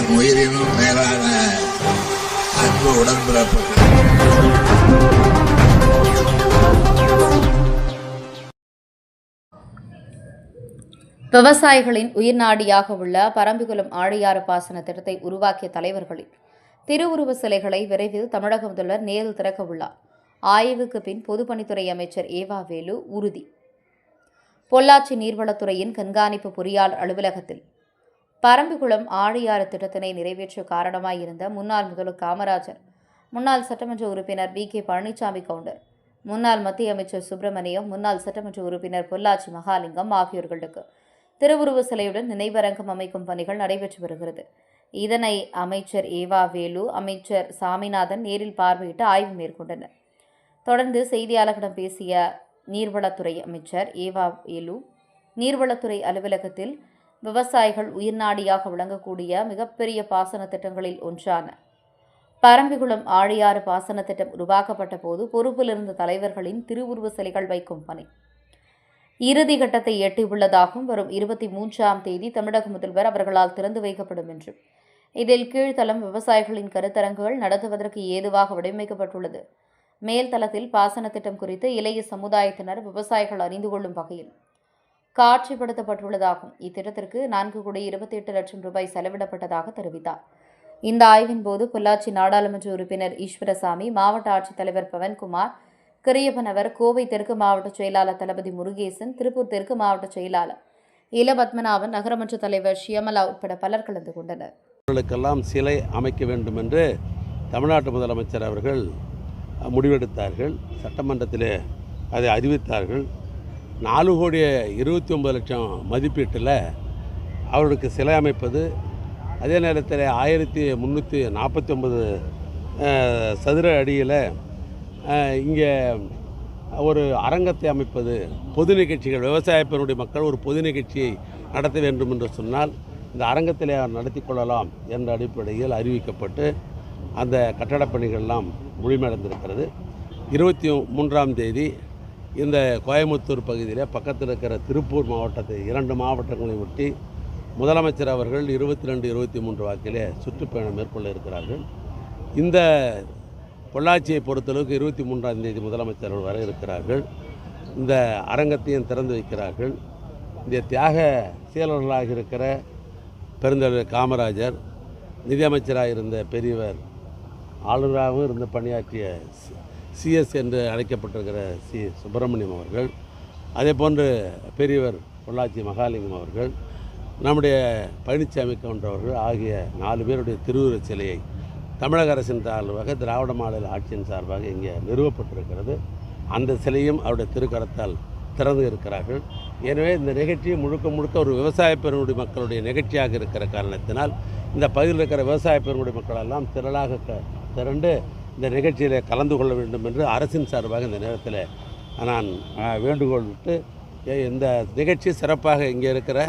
என் உயிரினும் மேலான அன்பு உடன்பிறப்பு. விவசாயிகளின் உயிர்நாடியாக உள்ள பரம்பிக்குளம் ஆழியாறு பாசன திட்டத்தை உருவாக்கிய தலைவர்களின் திருவுருவ சிலைகளை விரைவில் தமிழக முதல்வர் நேரில் திறக்க உள்ளார். ஆய்வுக்கு பின் பொதுப்பணித்துறை அமைச்சர் ஏவா வேலு உறுதி. பொள்ளாச்சி நீர்வளத்துறையின் கண்காணிப்பு பொறியாளர் அலுவலகத்தில் பரம்பிக்குளம் ஆழியாறு திட்டத்தினை நிறைவேற்ற காரணமாயிருந்த முன்னாள் முதல்வர் காமராஜர், முன்னாள் சட்டமன்ற உறுப்பினர் வி.கே. பழனிசாமி கவுண்டர், முன்னாள் மத்திய அமைச்சர் சுப்பிரமணியம், முன்னாள் சட்டமன்ற உறுப்பினர் பொள்ளாச்சி மகாலிங்கம் ஆகியோர்களுக்கு திருவுருவ சிலையுடன் நினைவரங்கம் அமைக்கும் பணிகள் நடைபெற்று வருகிறது. இதனை அமைச்சர் ஏவா வேலு, அமைச்சர் சாமிநாதன் நேரில் பார்வையிட்டு ஆய்வு மேற்கொண்டனர். தொடர்ந்து செய்தியாளர்களிடம் பேசிய நீர்வளத்துறை அமைச்சர் ஏவா வேலு, நீர்வளத்துறை அலுவலகத்தில் விவசாயிகள் உயிர்நாடியாக விளங்கக்கூடிய மிகப்பெரிய பாசன திட்டங்களில் ஒன்றான பரம்பிக்குளம் ஆழியாறு பாசன திட்டம் உருவாக்கப்பட்ட போது பொறுப்பில் இருந்த தலைவர்களின் திருவுருவ சிலைகள் வைக்கும் பணி இறுதி கட்டத்தை எட்டியுள்ளதாகவும் வரும் 23ஆம் தேதி தமிழக முதல்வர் அவர்களால் திறந்து வைக்கப்படும் என்றும், இதில் கீழ்த்தளம் விவசாயிகளின் கருத்தரங்குகள் நடத்துவதற்கு ஏதுவாக வடிவமைக்கப்பட்டுள்ளது. மேல்தளத்தில் பாசன திட்டம் குறித்து இளைய சமுதாயத்தினர் விவசாயிகள் அறிந்து கொள்ளும் வகையில் காட்சிப்படுத்தப்பட்டுள்ளதாகவும், இத்திட்டத்திற்கு 4,28,00,000 ரூபாய் செலவிடப்பட்டதாக தெரிவித்தார். இந்த ஆய்வின் போது பொள்ளாச்சி நாடாளுமன்ற உறுப்பினர் ஈஸ்வரசாமி, மாவட்ட ஆட்சித்தலைவர் பவன்குமார், கிரியப்பனவர், கோவை தெற்கு மாவட்ட செயலாளர் தளபதி முருகேசன், திருப்பூர் தெற்கு மாவட்ட செயலாளர் இளபத்மநாபன், நகரமன்ற தலைவர் ஷியமலா உட்பட பலர் கலந்து கொண்டனர். அவர்களுக்கெல்லாம் சிலை அமைக்க வேண்டும் என்று தமிழ்நாட்டு முதலமைச்சர் அவர்கள் முடிவெடுத்தார்கள். சட்டமன்றத்திலே அதை அறிவித்தார்கள். 4,29,00,000 மதிப்பீட்டில் அவர்களுக்கு சிலை அமைப்பது, அதே நேரத்தில் 1,349 சதுர அடியில் இங்கே ஒரு அரங்கத்தை அமைப்பது, பொது நிகழ்ச்சிகள், விவசாய பெருடைய மக்கள் ஒரு பொது நிகழ்ச்சியை நடத்த வேண்டும் என்று சொன்னால் இந்த அரங்கத்திலே நடத்தி கொள்ளலாம் என்ற அடிப்படையில் அறிவிக்கப்பட்டு அந்த கட்டடப் பணிகள்லாம் முழுமையடைந்திருக்கிறது. 23ஆம் தேதி இந்த கோயம்புத்தூர் பகுதியில் பக்கத்தில் இருக்கிற திருப்பூர் மாவட்டத்தை 2 மாவட்டங்களை ஒட்டி முதலமைச்சர் அவர்கள் 22, 23 வாக்கிலே சுற்றுப்பயணம் மேற்கொள்ள இருக்கிறார்கள். இந்த பொள்ளாச்சியை பொறுத்தளவுக்கு 23ஆம் தேதி முதலமைச்சர்கள் வர இருக்கிறார்கள். இந்த அரங்கத்தையும் திறந்து வைக்கிறார்கள். இந்த தியாக செயலர்களாக இருக்கிற பெருந்தலைவர் காமராஜர், நிதியமைச்சராக இருந்த பெரியவர், ஆளுநராகவும் இருந்து பணியாற்றிய சிஎஸ் என்று அழைக்கப்பட்டிருக்கிற சுப்பிரமணியம் அவர்கள், அதே போன்று பெரியவர் பொள்ளாச்சி மகாலிங்கம் அவர்கள், நம்முடைய பழனிசாமி கவுண்டர் ஆகிய 4 பேருடைய திருவுருவச் சிலையை தமிழக அரசின் சார்பாக, திராவிட மாடல் ஆட்சியின் சார்பாக இங்கே நிறுவப்பட்டிருக்கிறது. அந்த சிலையும் அவருடைய திருக்கரத்தால் திறந்து இருக்கிறார்கள். எனவே இந்த நிகழ்ச்சி முழுக்க ஒரு விவசாய பெருங்குடி மக்களுடைய நிகழ்ச்சியாக இருக்கிற காரணத்தினால் இந்த பகுதியில் இருக்கிற விவசாய பெருங்குடி மக்களெல்லாம் திரளாக திரண்டு இந்த நிகழ்ச்சியில் கலந்து கொள்ள வேண்டும் என்று அரசின் சார்பாக இந்த நேரத்தில் நான் வேண்டுகோள் விட்டு, இந்த நிகழ்ச்சி சிறப்பாக இங்கே இருக்கிற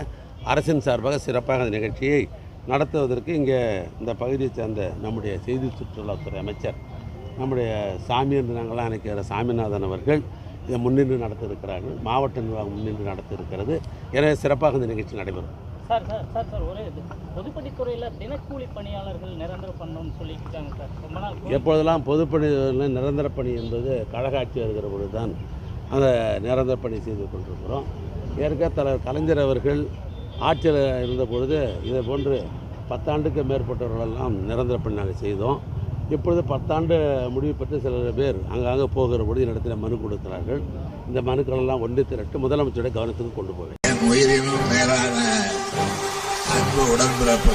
அரசின் சார்பாக சிறப்பாக அந்த நிகழ்ச்சியை நடத்துவதற்கு இங்கே இந்த பகுதியை சேர்ந்த நம்முடைய செய்தி சுற்றுலாத்துறை அமைச்சர், நம்முடைய சாமி என்று நாங்களாம் நினைக்கிற சாமிநாதன் அவர்கள் இதை முன்னின்று நடத்த இருக்கிறார்கள். மாவட்ட நிர்வாகம் முன்னின்று நடத்த இருக்கிறது. எனவே சிறப்பாக இந்த நிகழ்ச்சி நடைபெறும். சார் ஒரு பொதுப்பணித்துறையில் தினக்கூலி பணியாளர்கள் நிரந்தர பண்ணணும்னு சொல்லியிருக்காங்க சார். ரொம்ப நாள் எப்பொழுதெல்லாம் பொதுப்பணியில் நிரந்தர பணி என்பது கழக ஆட்சி வருகிற பொழுது தான் அந்த நிரந்தர பணி செய்து கொண்டிருக்கிறோம். ஏற்கனவே தலைவர் கலைஞர் அவர்கள் ஆட்சியில் இருந்த பொழுது இதை போன்று 10 ஆண்டுக்கு மேற்பட்டவர்களெல்லாம் நிரந்தர பணி நாங்கள் செய்தோம். இப்பொழுது 10 ஆண்டு முடிவு பெற்று சில பேர் அங்கங்கே போகிற பொழுது இடத்துல மனு கொடுக்கிறார்கள். இந்த மனுக்களெல்லாம் ஒன்று திரட்டு முதலமைச்சருடைய கவனத்துக்கு கொண்டு போவேன். என் உயிரினும் மேலான அன்பு உடன்பிறப்பு.